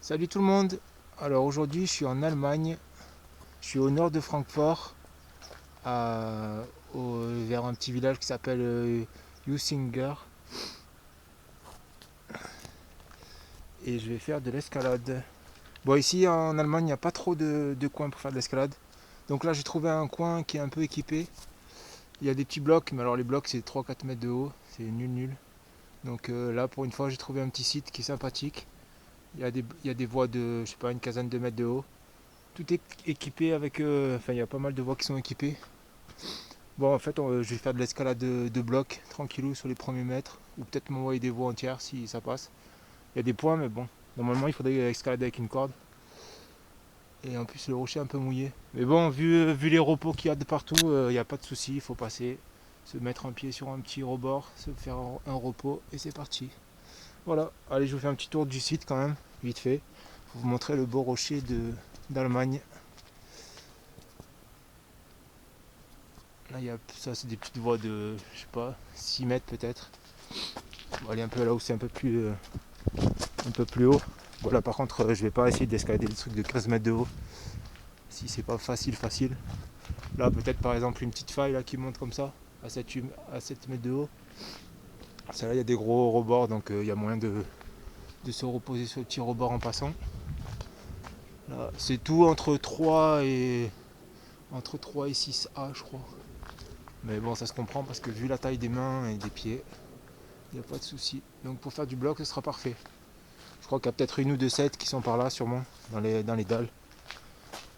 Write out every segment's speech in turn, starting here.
Salut tout le monde. Alors aujourd'hui je suis en Allemagne, je suis au nord de Francfort, vers un petit village qui s'appelle Jussinger, et je vais faire de l'escalade. Bon, ici en Allemagne il n'y a pas trop de coins pour faire de l'escalade. Donc là j'ai trouvé un coin qui est un peu équipé. Il y a des petits blocs, mais alors les blocs c'est 3-4 mètres de haut, c'est nul. Donc là pour une fois j'ai trouvé un petit site qui est sympathique. Il y a des voies de, je sais pas, une quinzaine de mètres de haut. Tout est équipé avec, enfin il y a pas mal de voies qui sont équipées. Bon, en fait, je vais faire de l'escalade de blocs, tranquillou, sur les premiers mètres, ou peut-être m'envoyer des voies entières si ça passe. Il y a des points, mais bon, normalement il faudrait escalader avec une corde. Et en plus, le rocher est un peu mouillé. Mais bon, vu les repos qu'il y a de partout, il n'y a pas de souci, il faut passer, se mettre un pied sur un petit rebord, se faire un repos, et c'est parti. Voilà, allez, je vous fais un petit tour du site quand même, vite fait, pour vous montrer le beau rocher d'Allemagne. Là, ça, c'est des petites voies de, je sais pas, 6 mètres peut-être. On va aller un peu là où c'est un peu plus haut. Voilà, par contre, je vais pas essayer d'escalader des trucs de 15 mètres de haut. Si c'est pas facile. Là, peut-être par exemple une petite faille là, qui monte comme ça, à 7 mètres de haut. Celle-là, il y a des gros rebords, donc il y a moyen de se reposer sur le petit rebord en passant. Là, c'est tout entre 3 et 6A, je crois. Mais bon, ça se comprend parce que vu la taille des mains et des pieds, il n'y a pas de souci. Donc pour faire du bloc, ce sera parfait. Je crois qu'il y a peut-être une ou deux sets qui sont par là, sûrement, dans les dalles.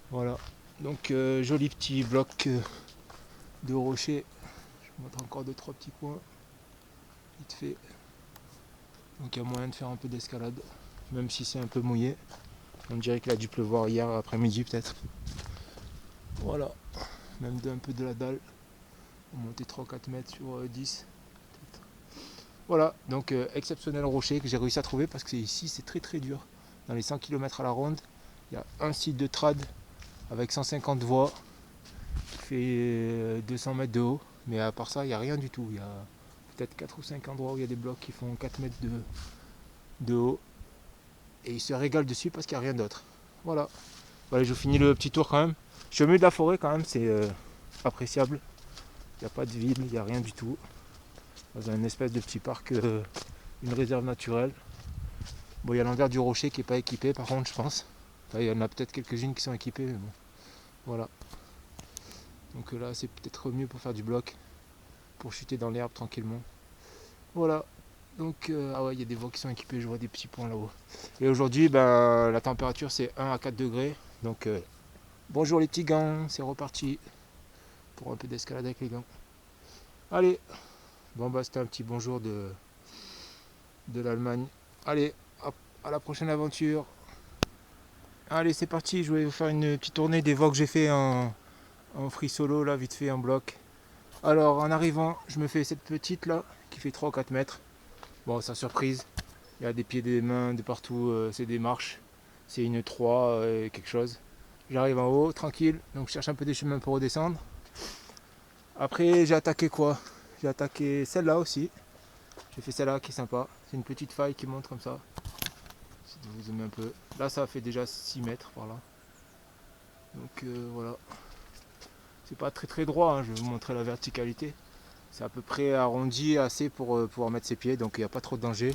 Voilà. Donc joli petit bloc de rocher. Je vous montre encore deux trois petits coins. Vite fait. Donc il y a moyen de faire un peu d'escalade. Même si c'est un peu mouillé. On dirait qu'il a dû pleuvoir hier après-midi peut-être. Voilà. Même un peu de la dalle. On montait 3-4 mètres sur 10. Voilà. Donc exceptionnel rocher que j'ai réussi à trouver parce que ici c'est très dur. Dans les 100 km à la ronde, il y a un site de trad avec 150 voies qui fait 200 mètres de haut. Mais à part ça, il n'y a rien du tout. Il y a peut-être 4 ou 5 endroits où il y a des blocs qui font 4 mètres de haut. Et ils se régalent dessus parce qu'il n'y a rien d'autre. Voilà. Bon, allez, je finis le petit tour quand même. Je suis au milieu de la forêt quand même, c'est appréciable. Il n'y a pas de ville, il n'y a rien du tout. Dans un espèce de petit parc, une réserve naturelle. Bon, il y a l'envers du rocher qui n'est pas équipé par contre, je pense. Enfin, il y en a peut-être quelques-unes qui sont équipées, mais bon. Voilà. Donc là, c'est peut-être mieux pour faire du bloc, pour chuter dans l'herbe tranquillement. Voilà. Donc, ah ouais, il y a des voies qui sont équipées, je vois des petits points là-haut. Et aujourd'hui, ben, la température c'est 1 à 4 degrés. Donc, bonjour les petits gants, c'est reparti pour un peu d'escalade avec les gants. Allez, bon bah c'était un petit bonjour de l'Allemagne. Allez, hop, à la prochaine aventure. Allez, c'est parti, je vais vous faire une petite tournée des voies que j'ai fait en free solo, là, vite fait, en bloc. Alors, en arrivant, je me fais cette petite là, qui fait 3 ou 4 mètres. Bon, sans surprise, il y a des pieds, des mains de partout, c'est des marches. C'est une 3 quelque chose. J'arrive en haut, tranquille, donc je cherche un peu des chemins pour redescendre. Après, j'ai attaqué quoi? J'ai attaqué celle-là aussi. J'ai fait celle-là qui est sympa. C'est une petite faille qui monte comme ça. Si vous zoomez un peu. Là, ça fait déjà 6 mètres par là. Donc voilà. C'est pas très droit, hein, je vais vous montrer la verticalité. C'est à peu près arrondi assez pour pouvoir mettre ses pieds, donc il n'y a pas trop de danger.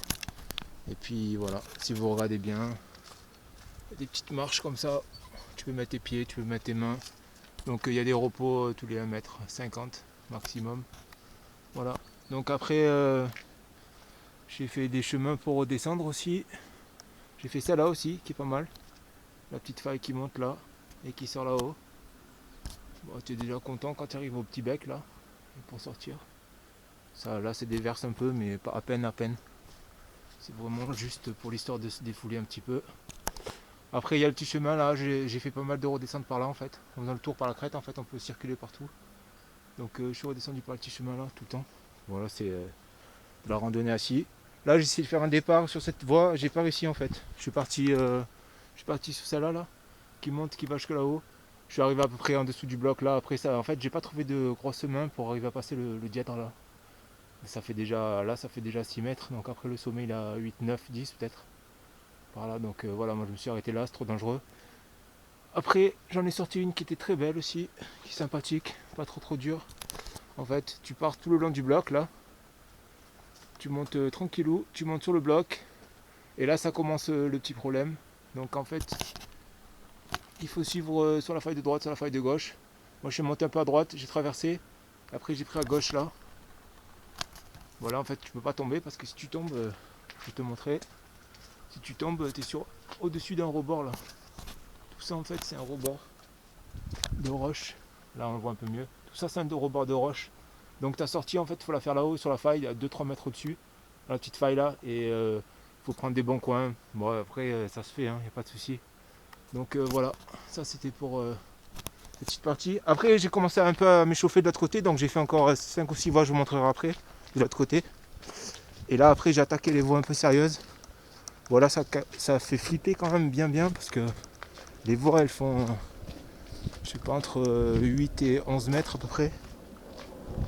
Et puis voilà, si vous regardez bien, il y a des petites marches comme ça. Tu peux mettre tes pieds, tu peux mettre tes mains. Donc il y a des repos tous les 1 m 50 maximum. Voilà. Donc après, j'ai fait des chemins pour redescendre aussi. J'ai fait celle-là aussi, qui est pas mal. La petite faille qui monte là et qui sort là-haut. Bon, tu es déjà content quand tu arrives au petit bec là, pour sortir. Ça, là, c'est déverse un peu, mais pas à peine. C'est vraiment juste pour l'histoire de se défouler un petit peu. Après, il y a le petit chemin là. J'ai fait pas mal de redescentes par là en fait. En faisant le tour par la crête, en fait, on peut circuler partout. Donc, je suis redescendu par le petit chemin là tout le temps. Voilà, c'est de la randonnée assis. Là, j'ai essayé de faire un départ sur cette voie. J'ai pas réussi en fait. Je suis parti sur celle-là là, qui monte, qui va jusque là-haut. Je suis arrivé à peu près en dessous du bloc là. Après ça, en fait, j'ai pas trouvé de grosses mains pour arriver à passer le dièdre là. Ça fait déjà 6 mètres, donc après le sommet il a 8, 9, 10 peut-être. par là. Donc voilà, moi je me suis arrêté là, c'est trop dangereux. Après, j'en ai sorti une qui était très belle aussi, qui est sympathique, pas trop dure. En fait, tu pars tout le long du bloc là, tu montes tranquillou, tu montes sur le bloc, et là ça commence le petit problème. Donc en fait, il faut suivre sur la faille de droite, sur la faille de gauche. Moi je suis monté un peu à droite, j'ai traversé, après j'ai pris à gauche là. Voilà, en fait tu peux pas tomber parce que si tu tombes, je vais te montrer, si tu tombes, tu es au-dessus d'un rebord là. Tout ça en fait c'est un rebord de roche. Là on le voit un peu mieux. Tout ça c'est un rebord de roche. Donc ta sortie en fait il faut la faire là-haut sur la faille, à 2-3 mètres au-dessus, dans la petite faille là, et faut prendre des bons coins. Bon après ça se fait, hein, y a pas de souci. Donc voilà, ça c'était pour cette petite partie. Après j'ai commencé un peu à m'échauffer de l'autre côté, donc j'ai fait encore 5 ou 6 voies, je vous montrerai après, de l'autre côté. Et là après j'ai attaqué les voies un peu sérieuses. Voilà, ça fait flipper quand même bien, parce que les voies elles font, je sais pas, entre 8 et 11 mètres à peu près.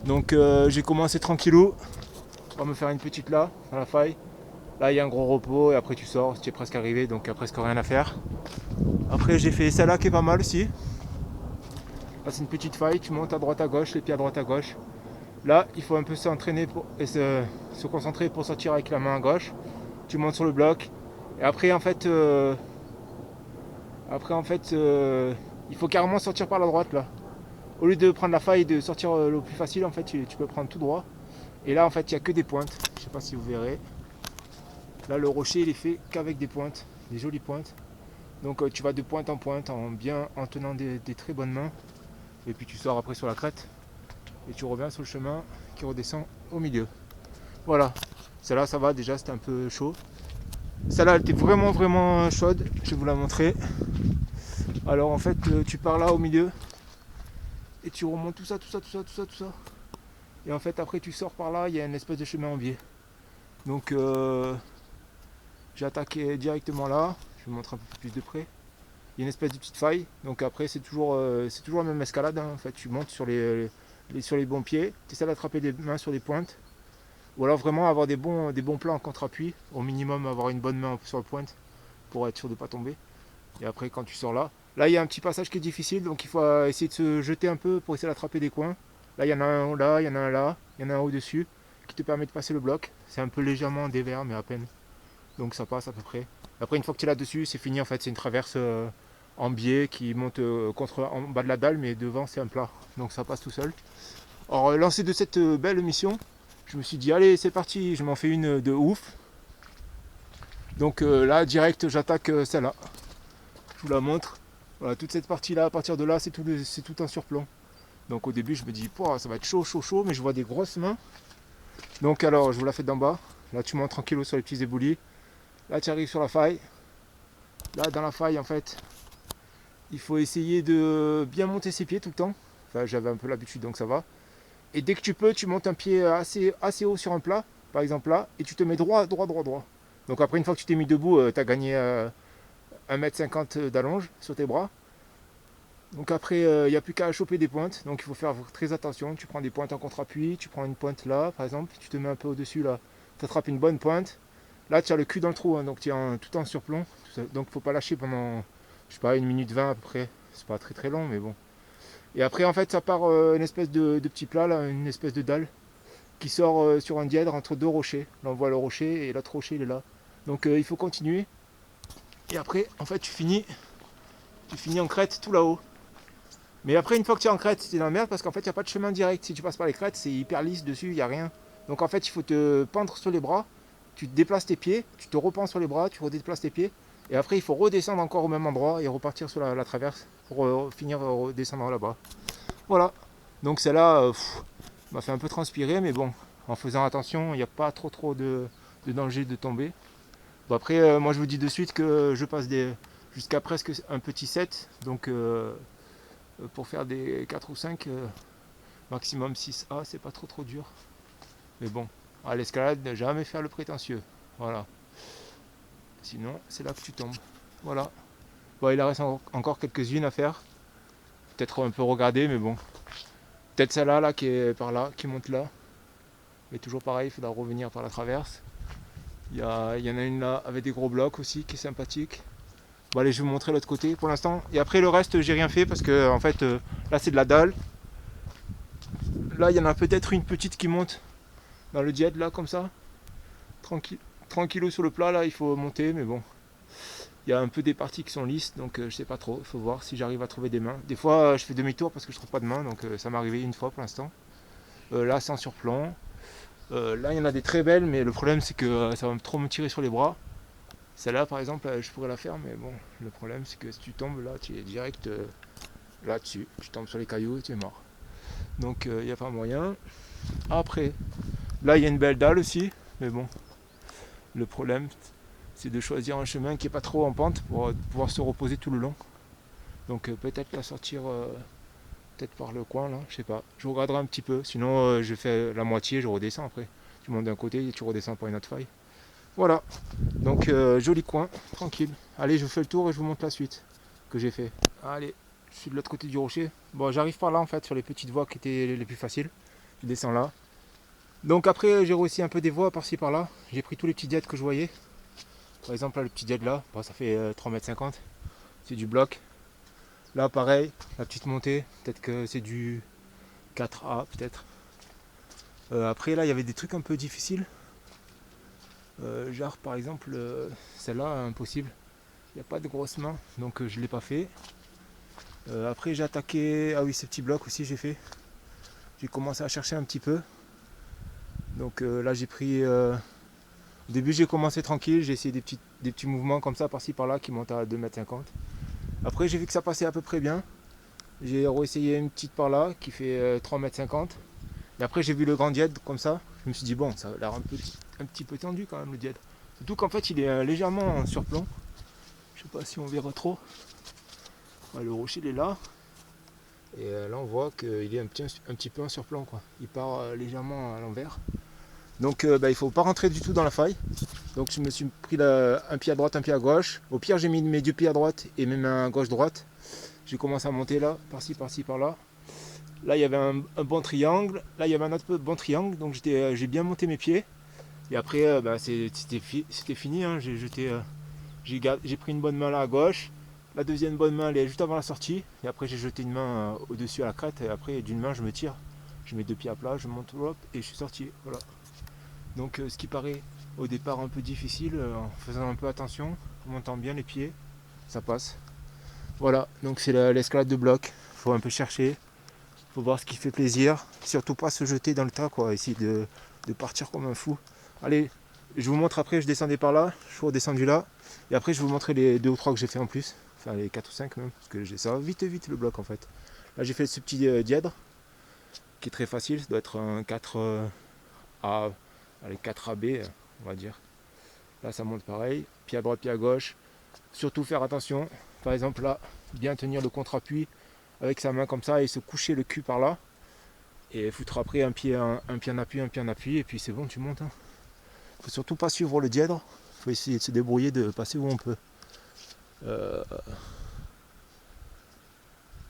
Donc j'ai commencé tranquillou, on va me faire une petite là, dans la faille. Là il y a un gros repos et après tu sors, tu es presque arrivé, donc il n'y a presque rien à faire. Après j'ai fait celle-là qui est pas mal aussi. Là c'est une petite faille, tu montes à droite à gauche, les pieds à droite à gauche. Là il faut un peu s'entraîner et se concentrer pour sortir avec la main à gauche. Tu montes sur le bloc. Et après en fait, il faut carrément sortir par la droite là. Au lieu de prendre la faille et de sortir le plus facile, en fait tu peux prendre tout droit. Et là en fait il n'y a que des pointes. Je sais pas si vous verrez. Là le rocher il est fait qu'avec des pointes, des jolies pointes. Donc tu vas de pointe en pointe en tenant des très bonnes mains. Et puis tu sors après sur la crête. Et tu reviens sur le chemin qui redescend au milieu. Voilà. Celle-là ça va déjà, c'était un peu chaud. Celle-là elle était vraiment chaude. Je vais vous la montrer. Alors en fait tu pars là au milieu. Et tu remontes tout ça. Et en fait après tu sors par là, il y a une espèce de chemin en biais. Donc j'ai attaqué directement là. Je vais vous montrer un peu plus de près. Il y a une espèce de petite faille. Donc après c'est toujours la même escalade, hein. En fait tu montes sur les bons pieds. Tu essaies d'attraper des mains sur les pointes. Ou alors vraiment avoir des bons plans en contre-appui. Au minimum avoir une bonne main sur la pointe pour être sûr de ne pas tomber. Et après quand tu sors là, il y a un petit passage qui est difficile. Donc il faut essayer de se jeter un peu pour essayer d'attraper des coins. Là il y en a un là, il y en a un là, il y en a un au-dessus qui te permet de passer le bloc. C'est un peu légèrement dévers mais à peine. Donc ça passe à peu près. Après une fois que tu es là-dessus, c'est fini en fait. C'est une traverse en biais qui monte en bas de la dalle, mais devant c'est un plat. Donc ça passe tout seul. Alors lancé de cette belle mission, je me suis dit allez c'est parti, je m'en fais une de ouf. Donc là direct j'attaque celle-là. Je vous la montre. Voilà, toute cette partie là, à partir de là c'est tout un surplomb. Donc au début je me dis ça va être chaud, mais je vois des grosses mains. Donc alors je vous la fais d'en bas. Là tu montes tranquillement sur les petits éboulis. Là tu arrives sur la faille. Là dans la faille en fait, il faut essayer de bien monter ses pieds tout le temps. Enfin j'avais un peu l'habitude donc ça va. Et dès que tu peux, tu montes un pied assez haut sur un plat, par exemple là, et tu te mets droit. Donc après une fois que tu t'es mis debout, tu as gagné 1,50 m d'allonge sur tes bras. Donc après, il n'y a plus qu'à choper des pointes, donc il faut faire très attention. Tu prends des pointes en contre-appui, tu prends une pointe là, par exemple, tu te mets un peu au-dessus là, tu attrapes une bonne pointe. Là, tu as le cul dans le trou, hein, donc tu es tout en surplomb. Donc il ne faut pas lâcher pendant, je sais pas, 1 minute 20 à peu près. C'est pas très long, mais bon. Et après, en fait, ça part une espèce de petit plat, là, une espèce de dalle, qui sort sur un dièdre entre deux rochers. Là, on voit le rocher et l'autre rocher, il est là. Donc il faut continuer. Et après, en fait, tu finis en crête tout là-haut. Mais après, une fois que tu es en crête, c'est dans la merde parce qu'en fait, il n'y a pas de chemin direct. Si tu passes par les crêtes, c'est hyper lisse dessus, il n'y a rien. Donc en fait, il faut te pendre sur les bras, tu te déplaces tes pieds, tu te repends sur les bras, tu redéplaces tes pieds. Et après, il faut redescendre encore au même endroit et repartir sur la traverse pour finir redescendre là-bas. Voilà. Donc celle-là m'a fait un peu transpirer, mais bon, en faisant attention, il n'y a pas trop de danger de tomber. Bon, après, moi je vous dis de suite que je passe jusqu'à presque un petit 7. Donc pour faire des 4 ou 5, maximum 6A, c'est pas trop dur. Mais bon, à l'escalade, ne jamais faire le prétentieux. Voilà. Sinon, c'est là que tu tombes. Voilà. Bon, il en reste encore quelques-unes à faire. Peut-être un peu regarder, mais bon. Peut-être celle-là, qui est par là, qui monte là. Mais toujours pareil, il faudra revenir par la traverse. Il y en a une là avec des gros blocs aussi qui est sympathique. Bon allez, je vais vous montrer l'autre côté pour l'instant. Et après le reste, j'ai rien fait parce que en fait là c'est de la dalle. Là il y en a peut-être une petite qui monte dans le diède là comme ça. Tranquillou sur le plat là, il faut monter mais bon. Il y a un peu des parties qui sont lisses donc je sais pas trop. Il faut voir si j'arrive à trouver des mains. Des fois je fais demi-tour parce que je trouve pas de main donc ça m'est arrivé une fois pour l'instant. Là c'est en surplomb. Là il y en a des très belles mais le problème c'est que ça va trop me tirer sur les bras. Celle-là par exemple je pourrais la faire mais bon le problème c'est que si tu tombes là tu es direct là-dessus. Tu tombes sur les cailloux et tu es mort. Donc il n'y a pas moyen. Après là il y a une belle dalle aussi mais bon le problème c'est de choisir un chemin qui n'est pas trop en pente pour pouvoir se reposer tout le long. Donc peut-être la sortir peut-être par le coin là, je sais pas. Je regarderai un petit peu, sinon je fais la moitié, je redescends après. Tu montes d'un côté et tu redescends par une autre faille. Voilà, donc joli coin, tranquille. Allez, je fais le tour et je vous montre la suite que j'ai fait. Allez, je suis de l'autre côté du rocher. Bon, j'arrive par là en fait, sur les petites voies qui étaient les plus faciles. Je descends là. Donc après, j'ai réussi un peu des voies par-ci par-là. J'ai pris tous les petits dièdes que je voyais. Par exemple, là, le petit diède là, bon, ça fait 3,50 m. C'est du bloc. Là, pareil, la petite montée, peut-être que c'est du 4A, peut-être. Après, là, il y avait des trucs un peu difficiles. Genre, par exemple, celle-là, impossible. Il n'y a pas de grosse main, donc je ne l'ai pas fait. Après, j'ai attaqué. Ah oui, ces petits blocs aussi, j'ai fait. J'ai commencé à chercher un petit peu. Donc là, j'ai pris. Au début, j'ai commencé tranquille. J'ai essayé des petits mouvements comme ça, par-ci, par-là, qui montent à 2,50 m. Après, j'ai vu que ça passait à peu près bien. J'ai réessayé une petite par là qui fait 3,50 m. Et après, j'ai vu le grand diède comme ça. Je me suis dit, bon, ça a l'air un petit peu tendu quand même le diède. Surtout qu'en fait, il est légèrement en surplomb. Je sais pas si on verra trop. Ouais, le rocher, il est là. Et là, on voit qu'il est un petit peu en surplomb, quoi. Il part légèrement à l'envers. Donc, il ne faut pas rentrer du tout dans la faille. Donc, je me suis pris un pied à droite, un pied à gauche. Au pire, j'ai mis mes deux pieds à droite et mes mains à gauche-droite. J'ai commencé à monter là, par-ci, par-ci, par-là. Là, il y avait un bon triangle. Là, il y avait un autre bon triangle. Donc, j'ai bien monté mes pieds. Et après, c'était fini. Hein. J'ai pris une bonne main là à gauche. La deuxième bonne main, elle est juste avant la sortie. Et après, j'ai jeté une main au-dessus à la crête. Et après, d'une main, je me tire. Je mets deux pieds à plat, je monte hop, et je suis sorti. Voilà. Donc, ce qui paraît au départ un peu difficile, en faisant un peu attention, en montant bien les pieds, ça passe. Voilà, donc c'est l'escalade de bloc. Faut un peu chercher. Faut voir ce qui fait plaisir. Surtout pas se jeter dans le tas, quoi. Essayer de partir comme un fou. Allez, je vous montre après, je descendais par là, je suis redescendu là. Et après, je vais vous montrer les 2 ou 3 que j'ai fait en plus. Enfin, les 4 ou 5 même. Parce que ça va vite le bloc en fait. Là, j'ai fait ce petit dièdre qui est très facile. Ça doit être un 4A, allez, 4AB, on va dire. Là, ça monte pareil. Pied à droite, pied à gauche. Surtout faire attention. Par exemple, là, bien tenir le contre-appui avec sa main comme ça et se coucher le cul par là. Et foutre après un pied en appui, et puis c'est bon, tu montes. Hein. Faut surtout pas suivre le dièdre. Faut essayer de se débrouiller, de passer où on peut.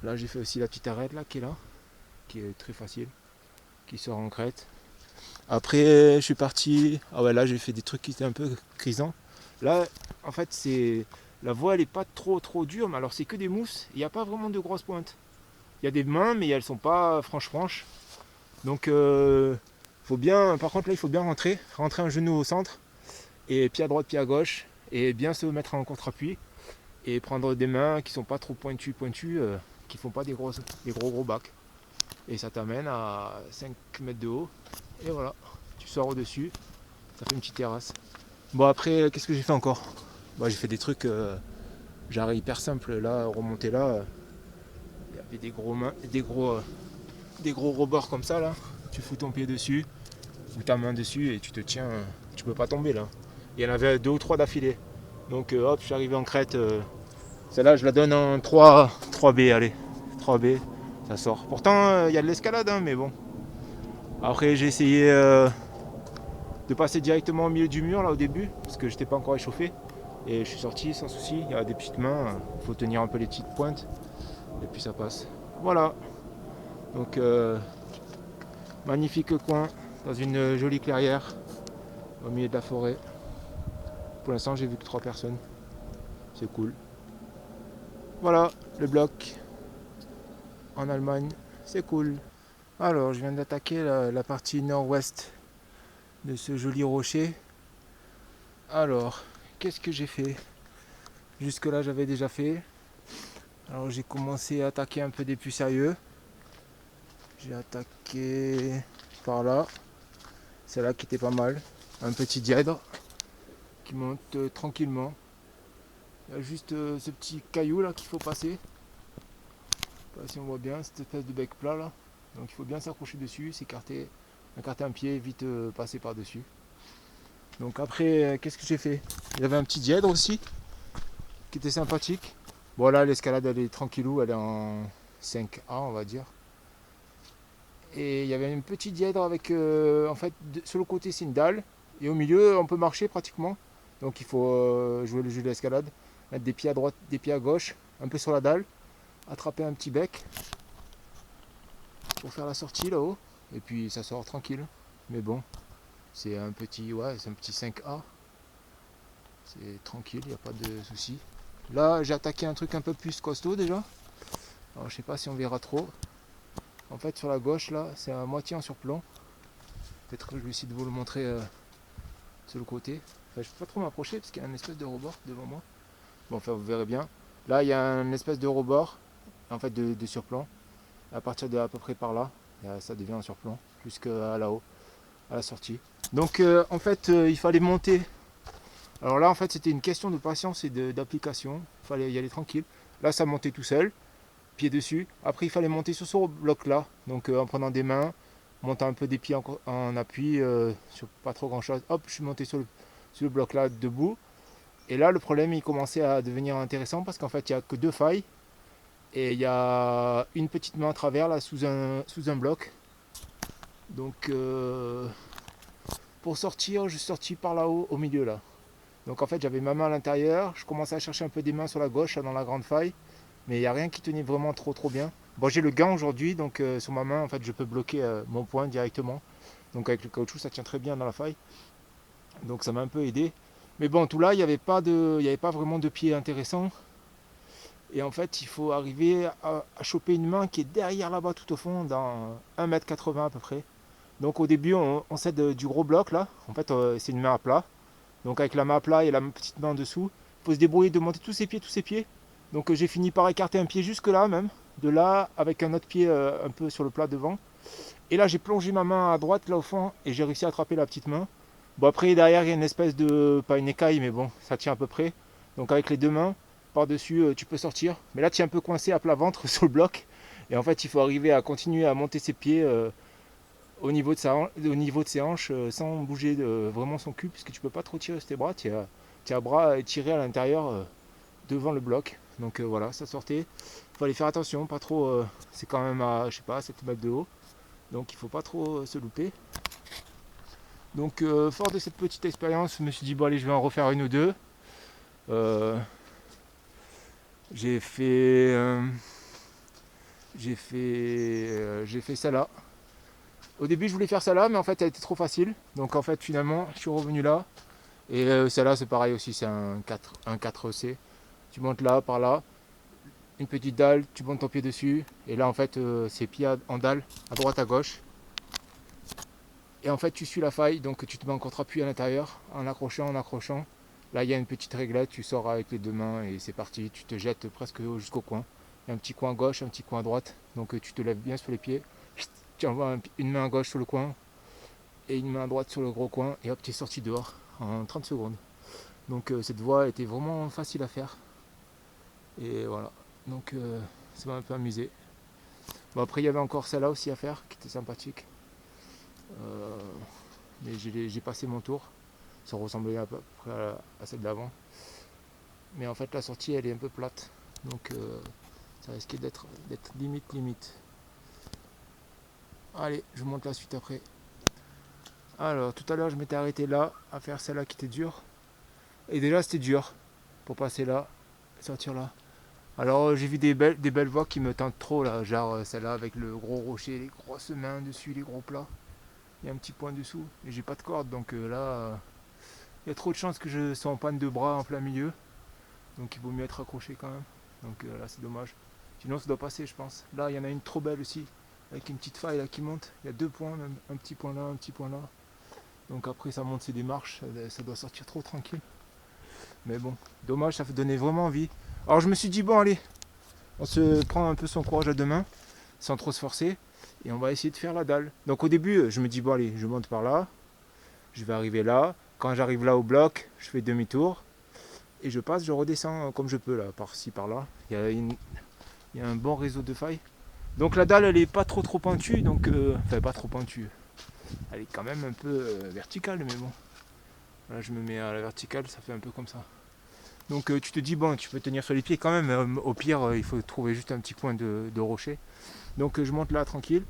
Là, j'ai fait aussi la petite arête là, qui est là, qui est très facile, qui sort en crête. Après, je suis parti. Ah ouais, là, j'ai fait des trucs qui étaient un peu grisants. Là, en fait, la voie, elle est pas trop dure, mais alors c'est que des mousses. Il n'y a pas vraiment de grosses pointes. Il y a des mains, mais elles sont pas franches. Donc, faut bien. Par contre, là, il faut bien rentrer un genou au centre, et pied à droite, pied à gauche, et bien se mettre en contre-appui, et prendre des mains qui sont pas trop pointues, qui font pas des gros bacs. Et ça t'amène à 5 mètres de haut, et voilà, tu sors au-dessus, ça fait une petite terrasse. Bon, après, qu'est-ce que j'ai fait encore? J'ai fait des trucs genre hyper simples. Là, remonter là, il y avait des gros rebords comme ça là. Tu fous ton pied dessus ou ta main dessus et tu te tiens, tu peux pas tomber là. Il y en avait 2 ou 3 d'affilée. Donc hop, je suis arrivé en crête. Celle-là, je la donne en 3B, allez, 3B, ça sort. Pourtant, il y a de l'escalade, hein, mais bon. Après, j'ai essayé de passer directement au milieu du mur là au début, parce que j'étais pas encore échauffé. Et je suis sorti sans souci. Il y a des petites mains, il faut tenir un peu les petites pointes. Et puis ça passe. Voilà. Donc magnifique coin dans une jolie clairière au milieu de la forêt. pour l'instant j'ai vu que 3 personnes. C'est cool. Voilà le bloc en Allemagne, c'est cool. Alors je viens d'attaquer la partie nord-ouest de ce joli rocher. Alors, qu'est-ce que j'ai fait? Jusque là j'avais déjà fait. Alors j'ai commencé à attaquer un peu des plus sérieux. J'ai attaqué par là. Celle-là qui était pas mal. Un petit dièdre qui monte tranquillement. Il y a juste ce petit caillou là qu'il faut passer. Je sais pas si on voit bien cette espèce de bec plat là. Donc il faut bien s'accrocher dessus, s'écarter, écarter un pied, vite passer par dessus. Donc après, qu'est-ce que j'ai fait? Il y avait un petit dièdre aussi qui était sympathique. Bon là l'escalade elle est tranquillou, elle est en 5A on va dire. Et il y avait une petite dièdre avec en fait sur le côté c'est une dalle et au milieu on peut marcher pratiquement. Donc il faut jouer le jeu de l'escalade, mettre des pieds à droite, des pieds à gauche, un peu sur la dalle, attraper un petit bec pour faire la sortie là-haut et puis ça sort tranquille. Mais bon, c'est un petit 5A. C'est tranquille, il n'y a pas de souci. Là, j'ai attaqué un truc un peu plus costaud déjà. Alors, je sais pas si on verra trop. En fait, sur la gauche, là, c'est à moitié en surplomb. Peut-être que je vais essayer de vous le montrer sur le côté. Enfin, je ne peux pas trop m'approcher parce qu'il y a une espèce de rebord devant moi. Bon, enfin, vous verrez bien. Là, il y a une espèce de rebord, en fait, de surplomb. À partir de à peu près par là, ça devient un surplomb, jusqu'à là-haut, à la sortie. Donc, en fait, il fallait monter. Alors là, en fait, c'était une question de patience et d'application. Il fallait y aller tranquille. Là, ça montait tout seul, pied dessus. Après, il fallait monter sur ce bloc-là. Donc, en prenant des mains, montant un peu des pieds en appui, sur pas trop grand-chose. Hop, je suis monté sur le bloc-là, debout. Et là, le problème, il commençait à devenir intéressant parce qu'en fait, il n'y a que 2 failles. Et il y a une petite main à travers, là, sous un bloc. Donc, pour sortir, je suis sorti par là-haut, au milieu, là. Donc en fait j'avais ma main à l'intérieur, je commençais à chercher un peu des mains sur la gauche dans la grande faille, mais il n'y a rien qui tenait vraiment trop bien. Bon j'ai le gant aujourd'hui, donc sur ma main en fait je peux bloquer mon poing directement. Donc avec le caoutchouc ça tient très bien dans la faille. Donc ça m'a un peu aidé. Mais bon tout là il n'y avait pas vraiment de pied intéressant. Et en fait il faut arriver à choper une main qui est derrière là-bas tout au fond, dans 1,80 m à peu près. Donc au début on s'aide du gros bloc là, en fait c'est une main à plat. Donc avec la main à plat et la petite main en dessous, il faut se débrouiller de monter tous ses pieds. Donc j'ai fini par écarter un pied jusque là même, de là avec un autre pied un peu sur le plat devant. Et là j'ai plongé ma main à droite là au fond et j'ai réussi à attraper la petite main. Bon après derrière il y a une espèce de, pas une écaille mais bon ça tient à peu près. Donc avec les 2 mains par-dessus tu peux sortir. Mais là tu es un peu coincé à plat ventre sur le bloc. Et en fait il faut arriver à continuer à monter ses pieds au niveau de ses hanches sans bouger vraiment son cul puisque tu peux pas trop tirer sur tes bras, tu as bras étirés à l'intérieur devant le bloc. Donc voilà, ça sortait. Il fallait faire attention, pas trop. C'est quand même à je sais pas 7 mètres de haut. Donc il faut pas trop se louper. Donc fort de cette petite expérience, je me suis dit bon allez je vais en refaire une ou deux. J'ai fait celle-là. Au début je voulais faire celle-là mais en fait elle était trop facile. Donc en fait finalement je suis revenu là. Et celle-là c'est pareil aussi, c'est un 4C. Tu montes là, par là, une petite dalle, tu montes ton pied dessus. Et là en fait c'est pied en dalle, à droite à gauche. Et en fait tu suis la faille, donc tu te mets en contre-appui à l'intérieur, en accrochant. Là il y a une petite réglette, tu sors avec les 2 mains et c'est parti. Tu te jettes presque jusqu'au coin. Il y a un petit coin gauche, un petit coin à droite. Donc tu te lèves bien sur les pieds. Tu envoies une main à gauche sur le coin et une main à droite sur le gros coin. Et hop, tu es sorti dehors en 30 secondes. Donc cette voie était vraiment facile à faire. Et voilà. Donc ça m'a un peu amusé. Bon après il y avait encore celle-là aussi à faire qui était sympathique. Mais j'ai passé mon tour. Ça ressemblait à peu près à celle d'avant. Mais en fait la sortie elle est un peu plate. Donc ça risquait d'être limite. Allez, je vous montre la suite après. Alors tout à l'heure je m'étais arrêté là à faire celle-là qui était dure. Et déjà c'était dur pour passer là, sortir là. Alors j'ai vu des belles voies qui me tentent trop là, genre celle-là avec le gros rocher, les grosses mains dessus, les gros plats. Il y a un petit point dessous, et j'ai pas de corde donc là, y a trop de chances que je sois en panne de bras en plein milieu. Donc il vaut mieux être accroché quand même. Donc là c'est dommage. Sinon ça doit passer je pense. Là il y en a une trop belle aussi. Avec une petite faille là qui monte. Il y a 2 points même. Un petit point là, un petit point là. Donc après ça monte, c'est des marches. Ça doit sortir trop tranquille. Mais bon, dommage, ça fait donner vraiment envie. Alors je me suis dit bon allez, on se prend un peu son courage à deux mains, sans trop se forcer. Et on va essayer de faire la dalle. Donc au début je me dis bon allez, je monte par là. Je vais arriver là. Quand j'arrive là au bloc, je fais demi-tour. Et je passe, je redescends comme je peux là, par-ci, par-là. Il y a un bon réseau de failles. Donc la dalle elle est pas trop pentue, donc enfin pas trop pentue. Elle est quand même un peu verticale, mais bon. Là je me mets à la verticale, ça fait un peu comme ça. Donc tu te dis bon, tu peux tenir sur les pieds quand même. Au pire, il faut trouver juste un petit coin de rocher. Donc je monte là tranquille.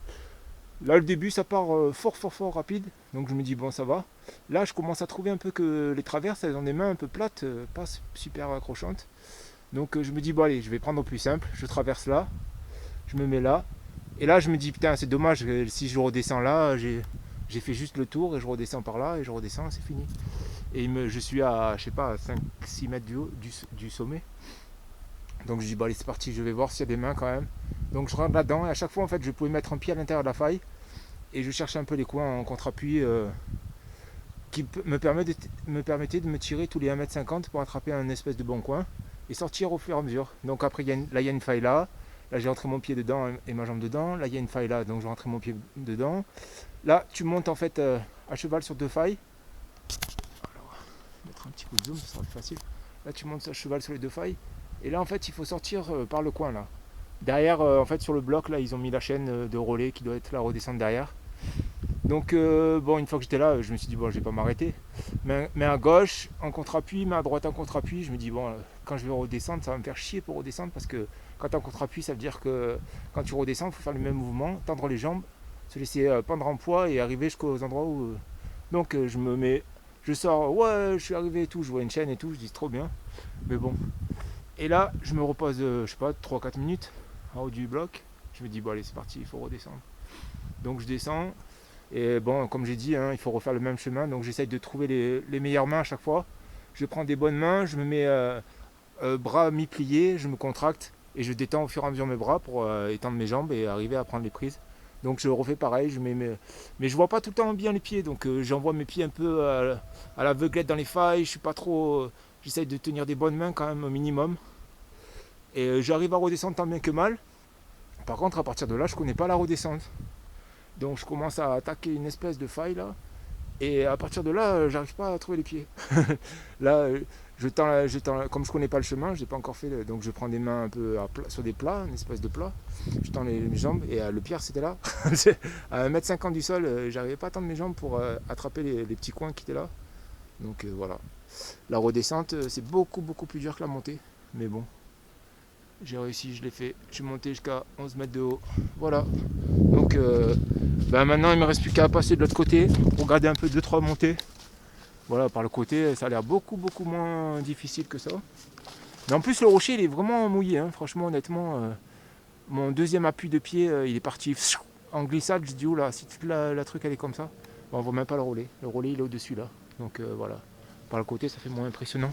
Là le début ça part fort rapide. Donc je me dis bon ça va. Là je commence à trouver un peu que les traverses elles ont des mains un peu plates, pas super accrochantes. Donc je me dis bon allez, je vais prendre au plus simple. Je traverse là, je me mets là. Et là je me dis putain c'est dommage, si je redescends là, j'ai fait juste le tour et je redescends par là et je redescends, c'est fini. Et je suis à je sais pas 5-6 mètres du sommet. Donc je dis bon allez c'est parti, je vais voir s'il y a des mains quand même. Donc je rentre là-dedans et à chaque fois en fait je pouvais mettre un pied à l'intérieur de la faille et je cherchais un peu les coins en contre-appui qui me permettaient de me tirer tous les 1,50 m pour attraper un espèce de bon coin et sortir au fur et à mesure. Donc après là il y a une faille là j'ai rentré mon pied dedans et ma jambe dedans, là il y a une faille là donc je rentre mon pied dedans. Là tu montes en fait à cheval sur 2 failles. Alors, mettre un petit coup de zoom, ça sera plus facile. Là tu montes à cheval sur les 2 failles et là en fait il faut sortir par le coin là. Derrière en fait sur le bloc là ils ont mis la chaîne de relais qui doit être là redescendre derrière. Donc bon une fois que j'étais là je me suis dit bon je vais pas m'arrêter. Mais à gauche en contre-appui, mais à droite en contre-appui, je me dis bon quand je vais redescendre ça va me faire chier pour redescendre parce que quand tu es en contre-appui ça veut dire que quand tu redescends il faut faire le même mouvement, tendre les jambes, se laisser pendre en poids et arriver jusqu'aux endroits où... Donc je sors, ouais je suis arrivé et tout, je vois une chaîne et tout, je dis trop bien. Mais bon. Et là je me repose je sais pas 3-4 minutes en haut du bloc. Je me dis bon allez c'est parti, il faut redescendre. Donc je descends. Et bon, comme j'ai dit, il faut refaire le même chemin. Donc j'essaye de trouver les meilleures mains à chaque fois. Je prends des bonnes mains, je me mets bras mi-pliés, je me contracte et je détends au fur et à mesure mes bras pour étendre mes jambes et arriver à prendre les prises. Donc je refais pareil, mais je vois pas tout le temps bien les pieds. Donc j'envoie mes pieds un peu à l'aveuglette dans les failles. Je suis pas trop. J'essaye de tenir des bonnes mains quand même au minimum. Et j'arrive à redescendre tant bien que mal. Par contre, à partir de là, je connais pas la redescente. Donc je commence à attaquer une espèce de faille là. Et à partir de là, j'arrive pas à trouver les pieds. Là, comme je connais pas le chemin, je n'ai pas encore fait. Donc je prends des mains un peu sur des plats, une espèce de plat. Je tends mes jambes et le pire c'était là. À 1,50 m du sol, j'arrivais pas à tendre mes jambes pour attraper les petits coins qui étaient là. Donc voilà. La redescente, c'est beaucoup plus dur que la montée. Mais bon, j'ai réussi, je l'ai fait. Je suis monté jusqu'à 11 mètres de haut. Voilà. Donc maintenant il ne me reste plus qu'à passer de l'autre côté pour regarder un peu 2-3 montées. Voilà, par le côté ça a l'air beaucoup moins difficile que ça. Mais en plus le rocher il est vraiment mouillé, franchement honnêtement. Mon deuxième appui de pied il est parti en glissade. Je dis oula, si toute la truc elle est comme ça, bon, on voit même pas le relais. Le relais il est au dessus là. Donc voilà. Par le côté ça fait moins impressionnant.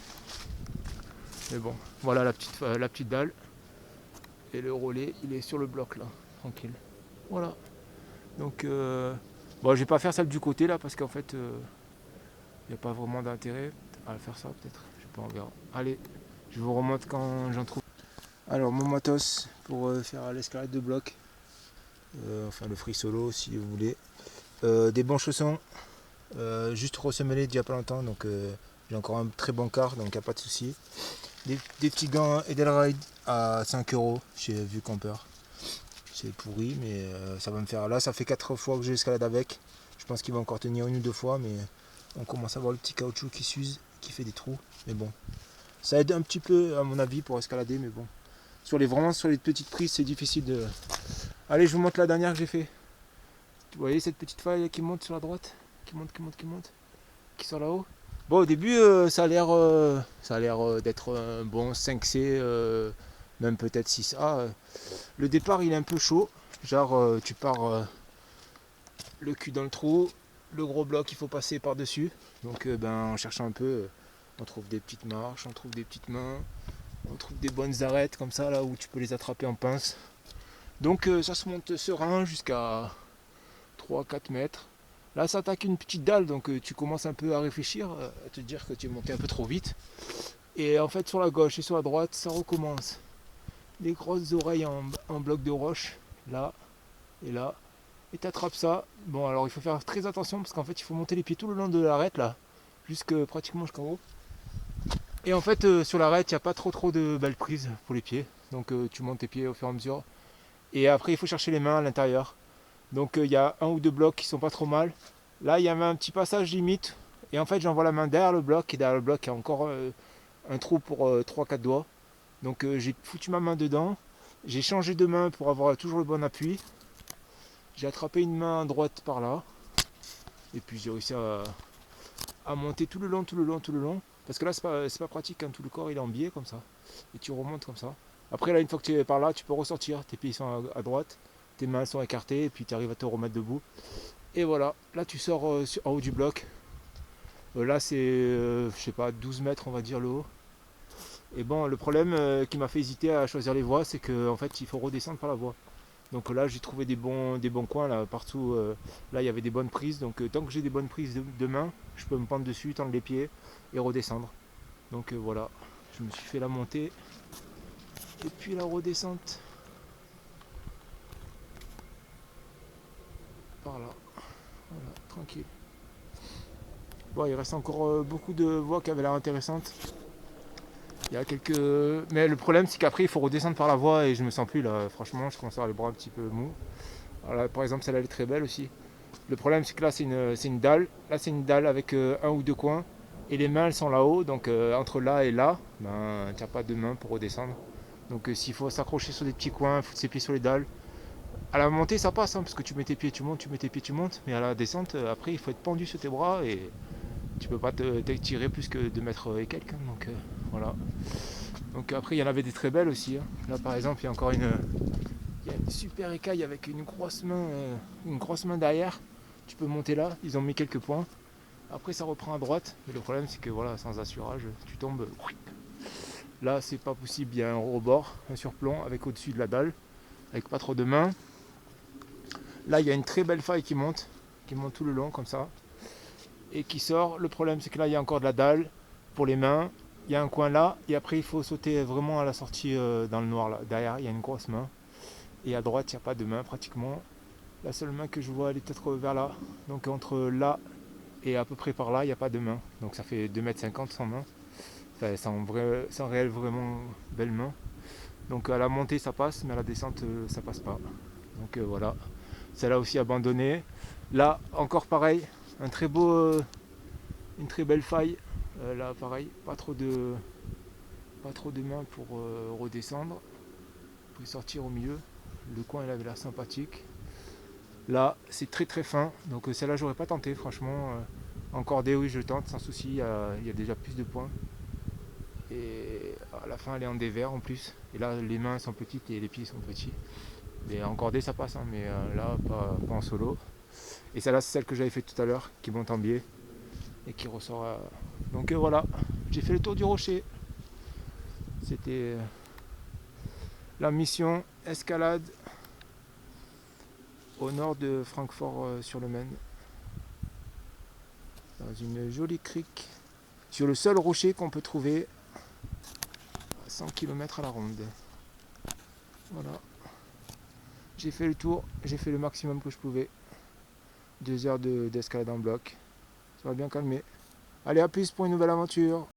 Mais bon, voilà la petite dalle. Et le relais il est sur le bloc là, tranquille. Voilà. Donc bon, je vais pas faire celle du côté là parce qu'en fait il n'y a pas vraiment d'intérêt à faire ça peut-être. Je sais pas, on verra. Allez, je vous remonte quand j'en trouve. Alors mon matos pour faire l'escalade de bloc. Enfin le free solo si vous voulez. Des bons chaussons. Juste ressemelés d'il y a pas longtemps. Donc j'ai encore un très bon quart, donc il n'y a pas de souci. Des petits gants Edelride à 5€ chez Vue Camper. C'est pourri mais ça va me faire. Là ça fait 4 fois que j'escalade avec. Je pense qu'il va encore tenir 1 ou 2 fois mais on commence à voir le petit caoutchouc qui s'use, qui fait des trous. Mais bon. Ça aide un petit peu à mon avis pour escalader mais bon. Vraiment sur les petites prises c'est difficile de. Allez je vous montre la dernière que j'ai fait. Vous voyez cette petite faille qui monte sur la droite, qui monte, qui sort là-haut. Bon au début ça a l'air d'être un bon 5C, même peut-être 6A. Le départ il est un peu chaud, genre tu pars le cul dans le trou, le gros bloc, il faut passer par-dessus. Donc en cherchant un peu, on trouve des petites marches, on trouve des petites mains, on trouve des bonnes arêtes comme ça, là où tu peux les attraper en pince. Donc ça se monte serein jusqu'à 3-4 mètres. Là ça attaque une petite dalle, donc tu commences un peu à réfléchir, à te dire que tu es monté un peu trop vite. Et en fait sur la gauche et sur la droite, ça recommence. Les grosses oreilles en bloc de roche, là et là. Et tu attrapes ça. Bon alors il faut faire très attention parce qu'en fait il faut monter les pieds tout le long de l'arête là, pratiquement jusqu'en haut. Et en fait sur l'arête il n'y a pas trop de belles prises pour les pieds. Donc tu montes tes pieds au fur et à mesure. Et après il faut chercher les mains à l'intérieur. Donc il y a un ou deux blocs qui sont pas trop mal. Là il y avait un petit passage limite. Et en fait j'envoie la main derrière le bloc. Et derrière le bloc il y a encore un trou pour 3-4 doigts. Donc j'ai foutu ma main dedans. J'ai changé de main pour avoir toujours le bon appui. J'ai attrapé une main droite par là. Et puis j'ai réussi à monter tout le long. Parce que là c'est pas pratique quand tout le corps il est en biais comme ça. Et tu remontes comme ça. Après là une fois que tu es par là, tu peux ressortir. Tes pieds sont à droite. Tes mains sont écartées et puis tu arrives à te remettre debout. Et voilà, là tu sors en haut du bloc. Là c'est, je sais pas, 12 mètres on va dire le haut. Et bon, le problème qui m'a fait hésiter à choisir les voies, c'est qu'en fait il faut redescendre par la voie. Donc là j'ai trouvé des bons coins là, partout. Là il y avait des bonnes prises. Donc tant que j'ai des bonnes prises de main, je peux me pendre dessus, tendre les pieds et redescendre. Donc voilà, je me suis fait la montée et puis la redescente. Par là. Voilà, tranquille. Bon, il reste encore beaucoup de voies qui avaient l'air intéressantes. Il y a quelques. Mais le problème, c'est qu'après, il faut redescendre par la voie et je me sens plus là. Franchement, je commence à avoir les bras un petit peu mous. Alors là, par exemple, celle-là, elle est très belle aussi. Le problème, c'est que là, c'est une dalle. Là, c'est une dalle avec un ou deux coins. Et les mains, elles sont là-haut. Donc, entre là et là, ben, tu n'as pas de main pour redescendre. Donc, s'il faut s'accrocher sur des petits coins, foutre ses pieds sur les dalles. À la montée, ça passe, hein, parce que tu mets tes pieds, tu montes, tu mets tes pieds, tu montes. Mais à la descente, après, il faut être pendu sur tes bras et tu peux pas t'étirer plus que 2 mètres et quelques. Donc, voilà. Donc, après, il y en avait des très belles aussi. Hein. Là, par exemple, il y a encore il y a une super écaille avec une grosse main derrière. Tu peux monter là, ils ont mis quelques points. Après, ça reprend à droite. Mais le problème, c'est que voilà, sans assurage, tu tombes. Là, c'est pas possible. Il y a un rebord, un surplomb avec au-dessus de la dalle, avec pas trop de main. Là, il y a une très belle faille qui monte tout le long comme ça, et qui sort. Le problème, c'est que là, il y a encore de la dalle pour les mains. Il y a un coin là, et après, il faut sauter vraiment à la sortie dans le noir là. Derrière, il y a une grosse main, et à droite, il n'y a pas de main pratiquement. La seule main que je vois, elle est peut-être vers là. Donc entre là et à peu près par là, il n'y a pas de main. Donc ça fait 2,50 m sans main. Enfin, sans réelle vraiment belle main. Donc à la montée ça passe, mais à la descente ça passe pas. Donc voilà. Celle-là aussi abandonnée. Là encore pareil, une très belle faille. Là pareil, pas trop de main pour redescendre. Pour sortir au milieu. Le coin il avait l'air sympathique. Là c'est très fin. Donc celle-là j'aurais pas tenté franchement. En cordée oui je tente sans souci, il y a déjà plus de points. Et à la fin elle est en dévers en plus. Et là les mains sont petites et les pieds sont petits. Mais en cordée ça passe, hein, mais là pas en solo. Et celle-là c'est celle que j'avais fait tout à l'heure, qui monte en biais et qui ressort. Donc voilà, j'ai fait le tour du rocher. C'était la mission escalade au nord de Francfort-sur-le-Main. Dans une jolie crique. Sur le seul rocher qu'on peut trouver à 100 km à la ronde. Voilà. J'ai fait le tour, j'ai fait le maximum que je pouvais. 2 heures d'escalade en bloc. Ça va bien calmer. Allez, à plus pour une nouvelle aventure.